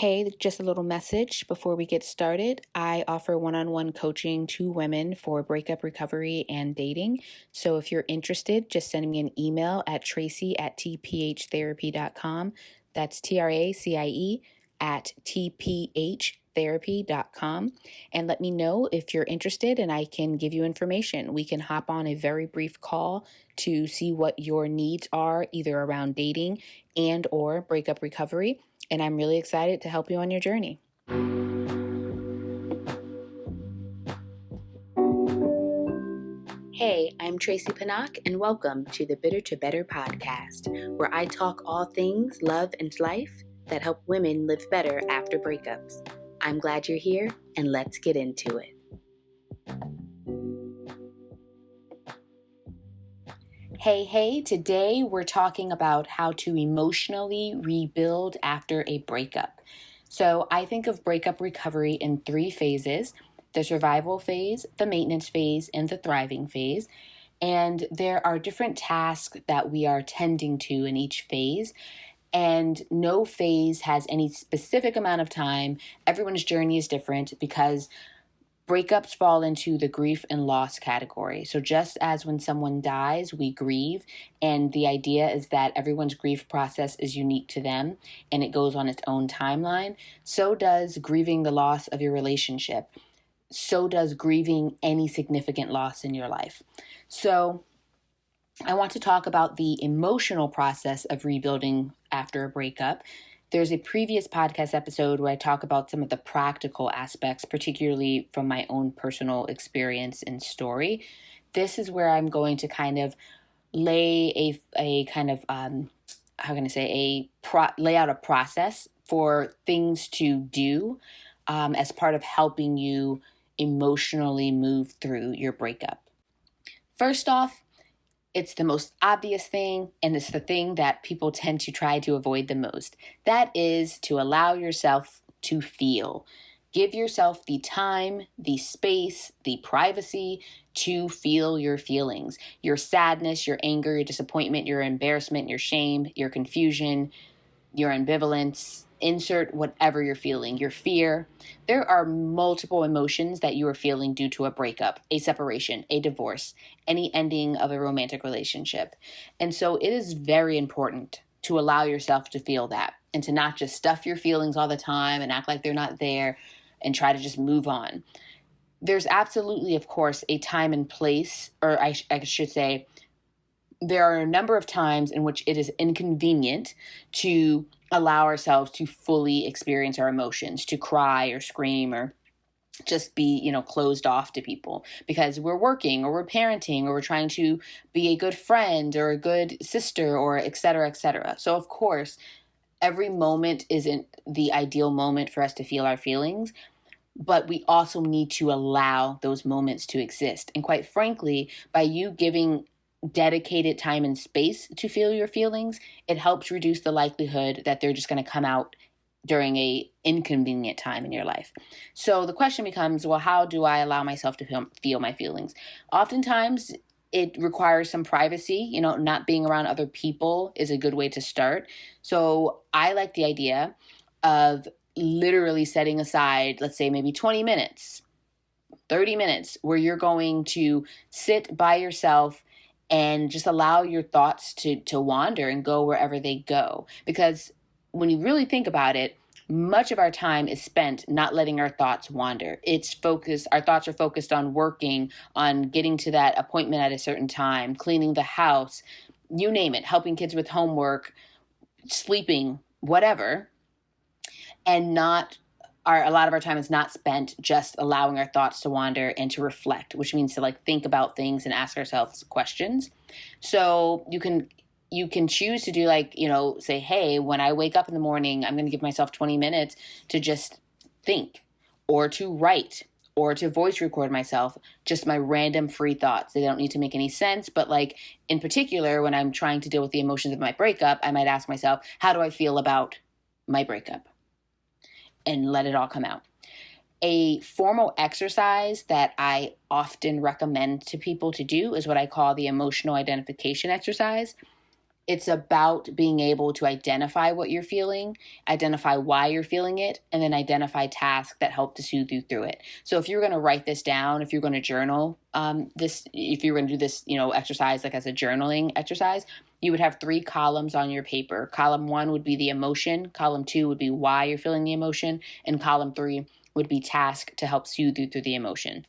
Hey, just a little message before we get started. I offer one-on-one coaching to women for breakup recovery and dating. So if you're interested, just send me an email at tracy@tphtherapy.com. That's TRACIE at tphtherapy.com. And let me know if you're interested and I can give you information. We can hop on a very brief call to see what your needs are, either around dating and or breakup recovery. And I'm really excited to help you on your journey. Hey, I'm Tracy Pinnock, and welcome to the Bitter to Better podcast, where I talk all things love and life that help women live better after breakups. I'm glad you're here, and let's get into it. Hey, today we're talking about how to emotionally rebuild after a breakup. So I think of breakup recovery in 3 phases: the survival phase, the maintenance phase, and the thriving phase. And there are different tasks that we are tending to in each phase. And no phase has any specific amount of time. Everyone's journey is different because breakups fall into the grief and loss category. So just as when someone dies, we grieve, and the idea is that everyone's grief process is unique to them and it goes on its own timeline, so does grieving the loss of your relationship. So does grieving any significant loss in your life. So I want to talk about the emotional process of rebuilding after a breakup. There's a previous podcast episode where I talk about some of the practical aspects, particularly from my own personal experience and story. This is where I'm going to kind of lay lay out a process for things to do as part of helping you emotionally move through your breakup. First off, it's the most obvious thing, and it's the thing that people tend to try to avoid the most. That is to allow yourself to feel. Give yourself the time, the space, the privacy to feel your feelings. Your sadness, your anger, your disappointment, your embarrassment, your shame, your confusion, your ambivalence. Insert whatever you're feeling, your fear. There are multiple emotions that you are feeling due to a breakup, a separation, a divorce, any ending of a romantic relationship. And so it is very important to allow yourself to feel that and to not just stuff your feelings all the time and act like they're not there and try to just move on. There's absolutely, of course, a time and place, or I should say, there are a number of times in which it is inconvenient to allow ourselves to fully experience our emotions, to cry or scream or just be, closed off to people because we're working or we're parenting or we're trying to be a good friend or a good sister or et cetera, et cetera. So of course, every moment isn't the ideal moment for us to feel our feelings, but we also need to allow those moments to exist. And quite frankly, by you giving dedicated time and space to feel your feelings, it helps reduce the likelihood that they're just going to come out during a inconvenient time in your life. So the question becomes, well, how do I allow myself to feel my feelings? Oftentimes, it requires some privacy. Not being around other people is a good way to start. So I like the idea of literally setting aside, let's say maybe 20 minutes, 30 minutes, where you're going to sit by yourself and just allow your thoughts to wander and go wherever they go. Because when you really think about it, much of our time is spent not letting our thoughts wander. Our thoughts are focused on working, on getting to that appointment at a certain time, cleaning the house, you name it, helping kids with homework, sleeping, whatever. And a lot of our time is not spent just allowing our thoughts to wander and to reflect, which means to think about things and ask ourselves questions. So you can choose to do say, hey, when I wake up in the morning, I'm going to give myself 20 minutes to just think or to write or to voice record myself, just my random free thoughts. They don't need to make any sense. But in particular, when I'm trying to deal with the emotions of my breakup, I might ask myself, how do I feel about my breakup? And let it all come out. A formal exercise that I often recommend to people to do is what I call the emotional identification exercise. It's about being able to identify what you're feeling, identify why you're feeling it, and then identify tasks that help to soothe you through it. So if you're going to write this down, if you're going to journal if you're going to do this, exercise like as a journaling exercise, you would have 3 columns on your paper. Column 1 would be the emotion. Column 2 would be why you're feeling the emotion. And column 3 would be task to help soothe you through the emotion.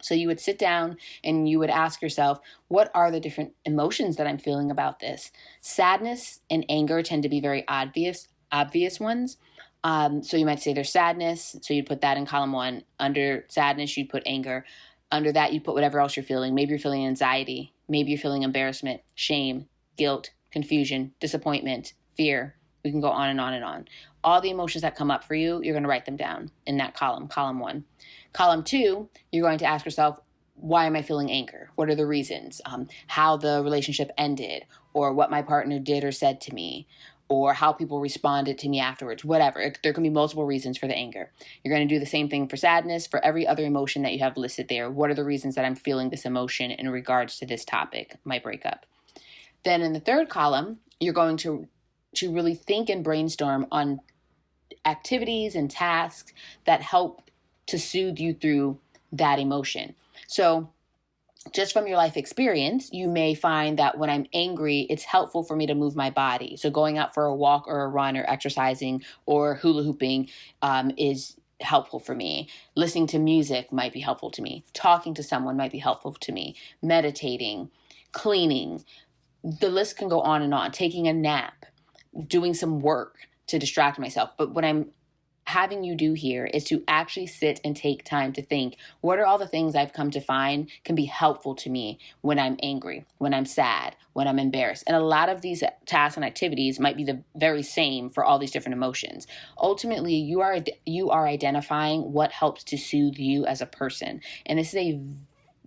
So you would sit down and you would ask yourself, what are the different emotions that I'm feeling about this? Sadness and anger tend to be very obvious ones. So you might say there's sadness. So you'd put that in column 1. Under sadness, you'd put anger. Under that, you'd put whatever else you're feeling. Maybe you're feeling anxiety. Maybe you're feeling embarrassment, shame, guilt, confusion, disappointment, fear. We can go on and on and on. All the emotions that come up for you, you're going to write them down in that column 1. Column 2, you're going to ask yourself, why am I feeling anger? What are the reasons? How the relationship ended, or what my partner did or said to me, or how people responded to me afterwards, whatever. There can be multiple reasons for the anger. You're going to do the same thing for sadness, for every other emotion that you have listed there. What are the reasons that I'm feeling this emotion in regards to this topic, my breakup? Then in the 3rd column, you're going to really think and brainstorm on activities and tasks that help to soothe you through that emotion. So just from your life experience, you may find that when I'm angry, it's helpful for me to move my body. So going out for a walk or a run or exercising or hula hooping is helpful for me. Listening to music might be helpful to me. Talking to someone might be helpful to me. Meditating, cleaning. The list can go on and on. Taking a nap, doing some work to distract myself. But what I'm having you do here is to actually sit and take time to think, what are all the things I've come to find can be helpful to me when I'm angry, when I'm sad, when I'm embarrassed. And a lot of these tasks and activities might be the very same for all these different emotions. Ultimately, you are identifying what helps to soothe you as a person. And this is a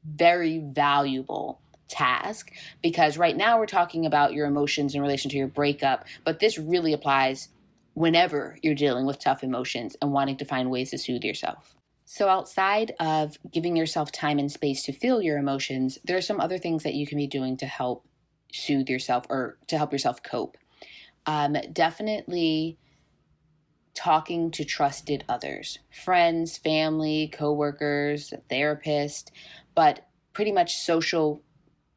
very valuable task, because right now we're talking about your emotions in relation to your breakup, but this really applies whenever you're dealing with tough emotions and wanting to find ways to soothe yourself. So outside of giving yourself time and space to feel your emotions, there are some other things that you can be doing to help soothe yourself or to help yourself cope. Definitely talking to trusted others, friends, family, coworkers, a therapist, but pretty much social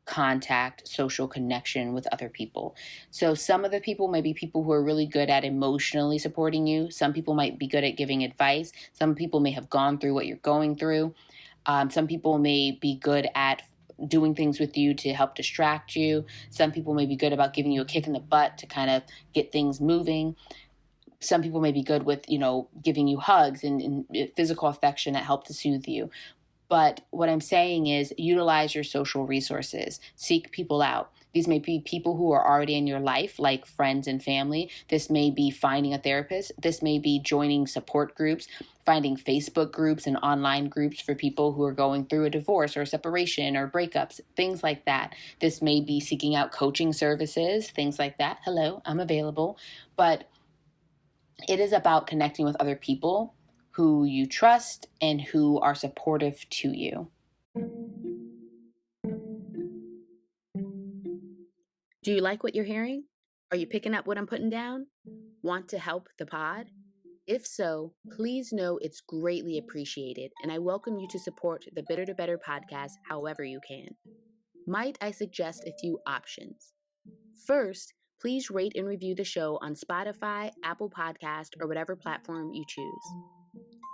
contact, social connection with other people. So some of the people may be people who are really good at emotionally supporting you. Some people might be good at giving advice. Some people may have gone through what you're going through. Some people may be good at doing things with you to help distract you. Some people may be good about giving you a kick in the butt to kind of get things moving. Some people may be good with, giving you hugs and physical affection that help to soothe you. But what I'm saying is utilize your social resources, seek people out. These may be people who are already in your life, like friends and family. This may be finding a therapist. This may be joining support groups, finding Facebook groups and online groups for people who are going through a divorce or a separation or breakups, things like that. This may be seeking out coaching services, things like that. Hello, I'm available. But it is about connecting with other people who you trust and who are supportive to you. Do you like what you're hearing? Are you picking up what I'm putting down? Want to help the pod? If so, please know it's greatly appreciated, and I welcome you to support the Bitter to Better podcast however you can. Might I suggest a few options? First, please rate and review the show on Spotify, Apple Podcast, or whatever platform you choose.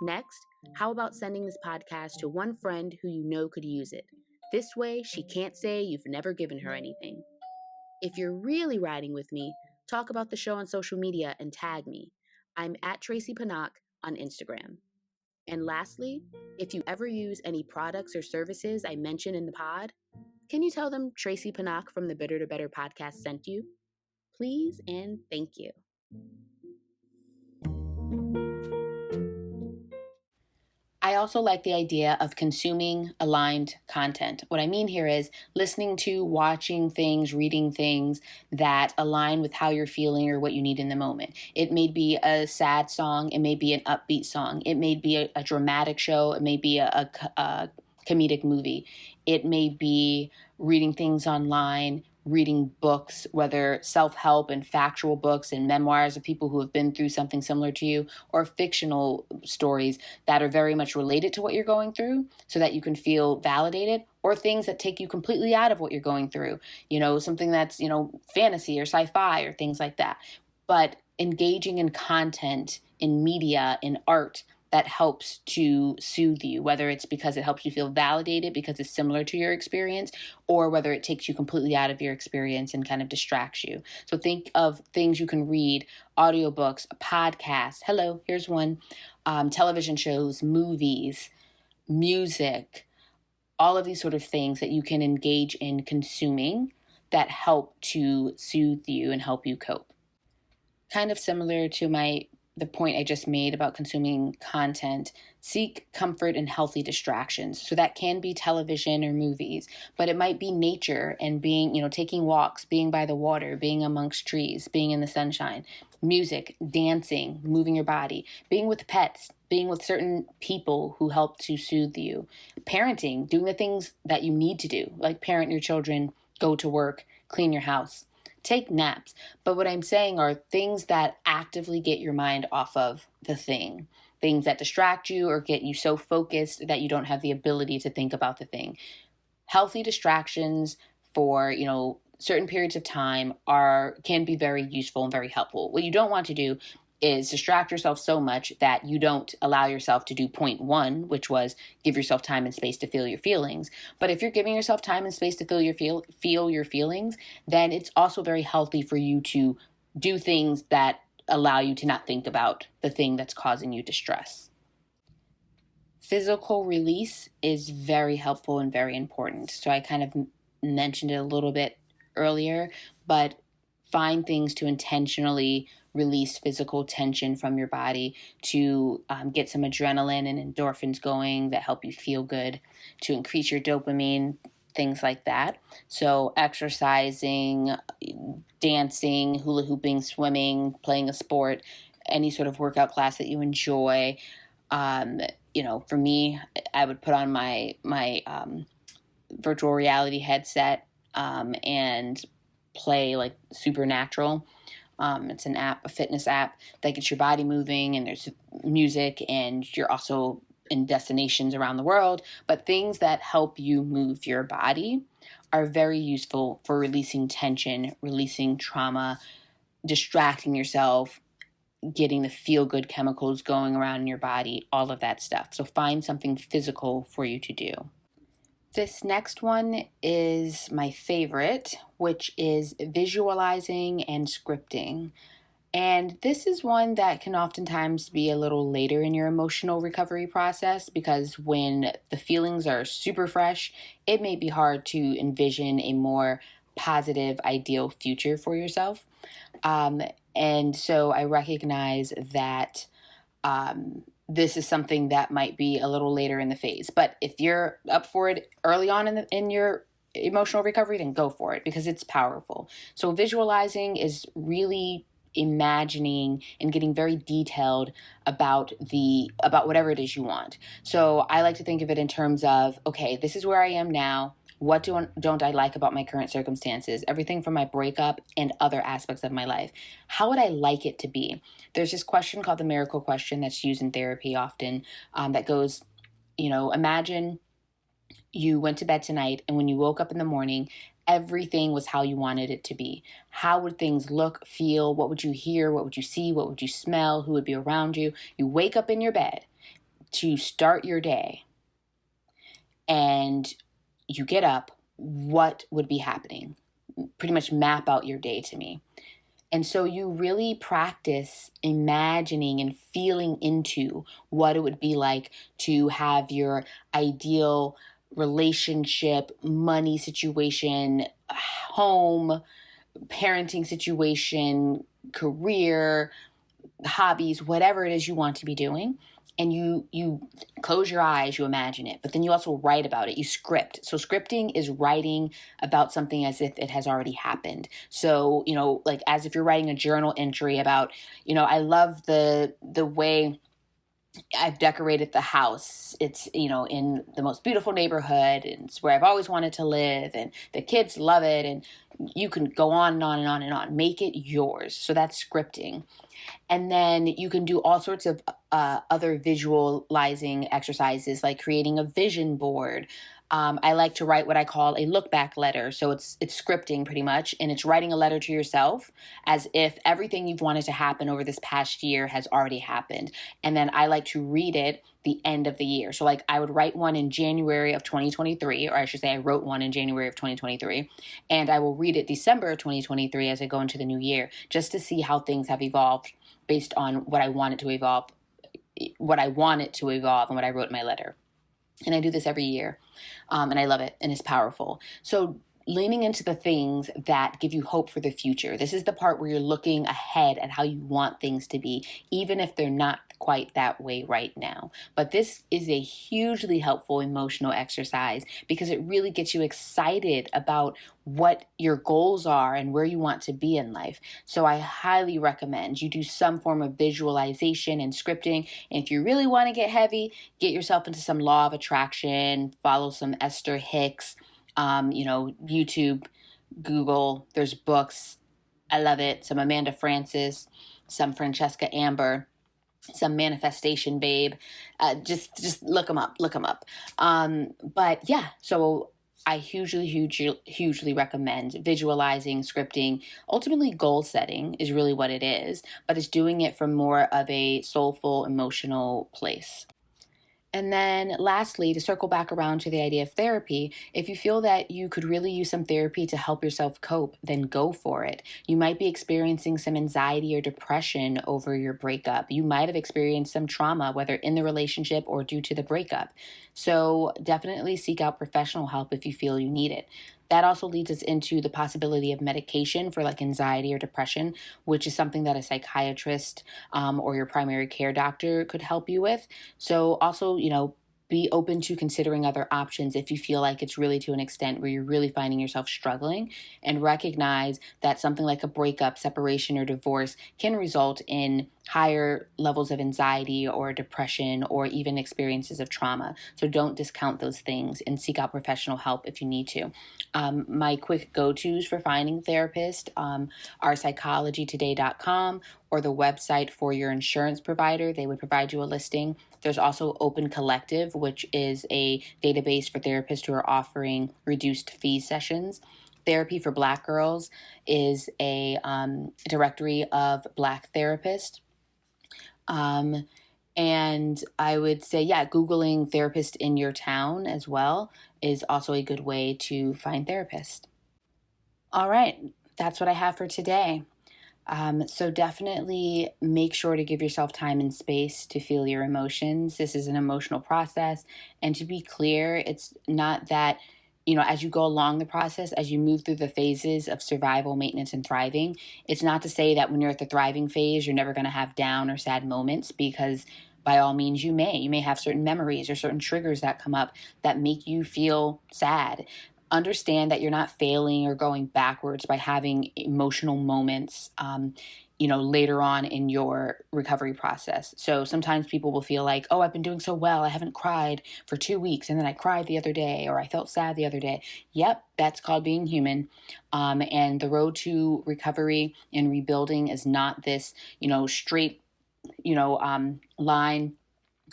Next, how about sending this podcast to one friend who you know could use it? This way, she can't say you've never given her anything. If you're really riding with me, talk about the show on social media and tag me. I'm at Tracy Panak on Instagram. And lastly, if you ever use any products or services I mention in the pod, can you tell them Tracy Panak from the Bitter to Better podcast sent you? Please and thank you. I also like the idea of consuming aligned content. What I mean here is listening to, watching things, reading things that align with how you're feeling or what you need in the moment. It may be a sad song. It may be an upbeat song. It may be a dramatic show. It may be a comedic movie. It may be reading things online, reading books, whether self-help and factual books and memoirs of people who have been through something similar to you, or fictional stories that are very much related to what you're going through so that you can feel validated, or things that take you completely out of what you're going through, something that's, fantasy or sci-fi or things like that. But engaging in content, in media, in art, that helps to soothe you, whether it's because it helps you feel validated because it's similar to your experience, or whether it takes you completely out of your experience and kind of distracts you. So think of things you can read: audiobooks, podcasts. Hello, here's one. Television shows, movies, music, all of these sort of things that you can engage in consuming that help to soothe you and help you cope. Kind of similar to the point I just made about consuming content, seek comfort in healthy distractions. So that can be television or movies, but it might be nature and being, taking walks, being by the water, being amongst trees, being in the sunshine, music, dancing, moving your body, being with pets, being with certain people who help to soothe you, parenting, doing the things that you need to do, like parent your children, go to work, clean your house. Take naps. But what I'm saying are things that actively get your mind off of the thing, things that distract you or get you so focused that you don't have the ability to think about the thing. Healthy distractions for, certain periods of time can be very useful and very helpful. What you don't want to do is distract yourself so much that you don't allow yourself to do point one, which was give yourself time and space to feel your feelings. But if you're giving yourself time and space to feel your feelings, then it's also very healthy for you to do things that allow you to not think about the thing that's causing you distress. Physical release is very helpful and very important. So I kind of mentioned it a little bit earlier, but find things to intentionally release physical tension from your body, to get some adrenaline and endorphins going that help you feel good, to increase your dopamine, things like that. So exercising, dancing, hula hooping, swimming, playing a sport, any sort of workout class that you enjoy. For me, I would put on my virtual reality headset and play like Supernatural. It's an app, a fitness app that gets your body moving, and there's music, and you're also in destinations around the world. But things that help you move your body are very useful for releasing tension, releasing trauma, distracting yourself, getting the feel-good chemicals going around in your body, all of that stuff. So find something physical for you to do. This next one is my favorite, which is visualizing and scripting. And this is one that can oftentimes be a little later in your emotional recovery process, because when the feelings are super fresh, it may be hard to envision a more positive, ideal future for yourself. And so I recognize that this is something that might be a little later in the phase. But if you're up for it early on in your emotional recovery, then go for it, because it's powerful. So visualizing is really imagining and getting very detailed about whatever it is you want. So I like to think of it in terms of, okay, this is where I am now. What don't I like about my current circumstances? Everything from my breakup and other aspects of my life. How would I like it to be? There's this question called the miracle question that's used in therapy often, that goes, imagine you went to bed tonight, and when you woke up in the morning, everything was how you wanted it to be. How would things look, feel? What would you hear? What would you see? What would you smell? Who would be around you? You wake up in your bed to start your day, and you get up. What would be happening? Pretty much map out your day to me. And so you really practice imagining and feeling into what it would be like to have your ideal relationship, money situation, home, parenting situation, career, hobbies, whatever it is you want to be doing. And you close your eyes, you imagine it, but then you also write about it. You script. So scripting is writing about something as if it has already happened. So, like as if you're writing a journal entry about, I love the way I've decorated the house. It's, in the most beautiful neighborhood, and it's where I've always wanted to live, and the kids love it. And you can go on and on and on and on. Make it yours. So that's scripting. And then you can do all sorts of other visualizing exercises, like creating a vision board. I like to write what I call a look back letter. So it's scripting pretty much, and it's writing a letter to yourself as if everything you've wanted to happen over this past year has already happened. And then I like to read it the end of the year. So like I would write one in January of 2023, or I should say I wrote one in January of 2023, and I will read it December of 2023 as I go into the new year, just to see how things have evolved based on what I want it to evolve, and what I wrote in my letter. And I do this every year, and I love it, and it's powerful. So leaning into the things that give you hope for the future. This is the part where you're looking ahead at how you want things to be, even if they're not quite that way right now. But this is a hugely helpful emotional exercise because it really gets you excited about what your goals are and where you want to be in life. So I highly recommend you do some form of visualization and scripting. And if you really want to get heavy, get yourself into some law of attraction, follow some Esther Hicks, YouTube, Google, there's books. I love it. Some Amanda Francis, some Francesca Amber, some Manifestation Babe. Just look them up. But yeah, so I hugely recommend visualizing, scripting. Ultimately, goal setting is really what it is, but it's doing it from more of a soulful, emotional place. And then lastly, to circle back around to the idea of therapy, if you feel that you could really use some therapy to help yourself cope, then go for it. You might be experiencing some anxiety or depression over your breakup. You might have experienced some trauma, whether in the relationship or due to the breakup. So definitely seek out professional help if you feel you need it. That also leads us into the possibility of medication for like anxiety or depression, which is something that a psychiatrist or your primary care doctor could help you with. So also, be open to considering other options if you feel like it's really to an extent where you're really finding yourself struggling, and recognize that something like a breakup, separation, or divorce can result in higher levels of anxiety or depression or even experiences of trauma. So don't discount those things and seek out professional help if you need to. My quick go-tos for finding a therapist are psychologytoday.com or the website for your insurance provider. They would provide you a listing. There's also Open Collective, which is a database for therapists who are offering reduced fee sessions. Therapy for Black Girls is a directory of Black therapists. And I would say, Googling therapist in your town as well is also a good way to find therapists. All right, that's what I have for today. So definitely make sure to give yourself time and space to feel your emotions. This is an emotional process. And to be clear, it's not that, as you go along the process, as you move through the phases of survival, maintenance, and thriving, it's not to say that when you're at the thriving phase, you're never going to have down or sad moments, because by all means you may have certain memories or certain triggers that come up that make you feel sad. Understand that you're not failing or going backwards by having emotional moments, later on in your recovery process. So sometimes people will feel like, oh, I've been doing so well. I haven't cried for 2 weeks. And then I cried the other day, or I felt sad the other day. Yep, that's called being human. And the road to recovery and rebuilding is not this, straight, line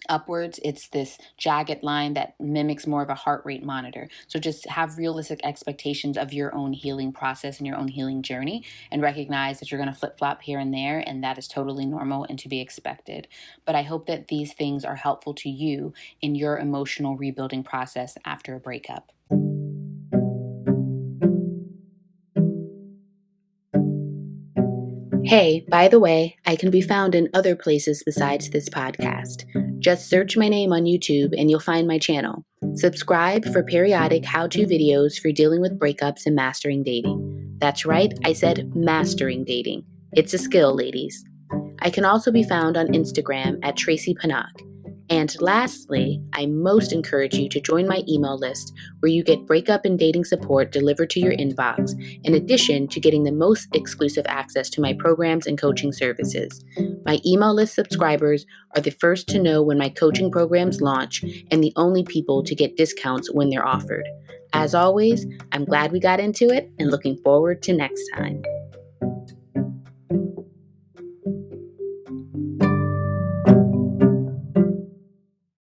upwards. It's this jagged line that mimics more of a heart rate monitor. So just have realistic expectations of your own healing process and your own healing journey, and recognize that you're going to flip-flop here and there, and that is totally normal and to be expected. But I hope that these things are helpful to you in your emotional rebuilding process after a breakup. Hey, by the way, I can be found in other places besides this podcast. Just search my name on YouTube and you'll find my channel. Subscribe for periodic how-to videos for dealing with breakups and mastering dating. That's right, I said mastering dating. It's a skill, ladies. I can also be found on Instagram at Tracy Panak. And lastly, I most encourage you to join my email list where you get breakup and dating support delivered to your inbox, in addition to getting the most exclusive access to my programs and coaching services. My email list subscribers are the first to know when my coaching programs launch and the only people to get discounts when they're offered. As always, I'm glad we got into it and looking forward to next time.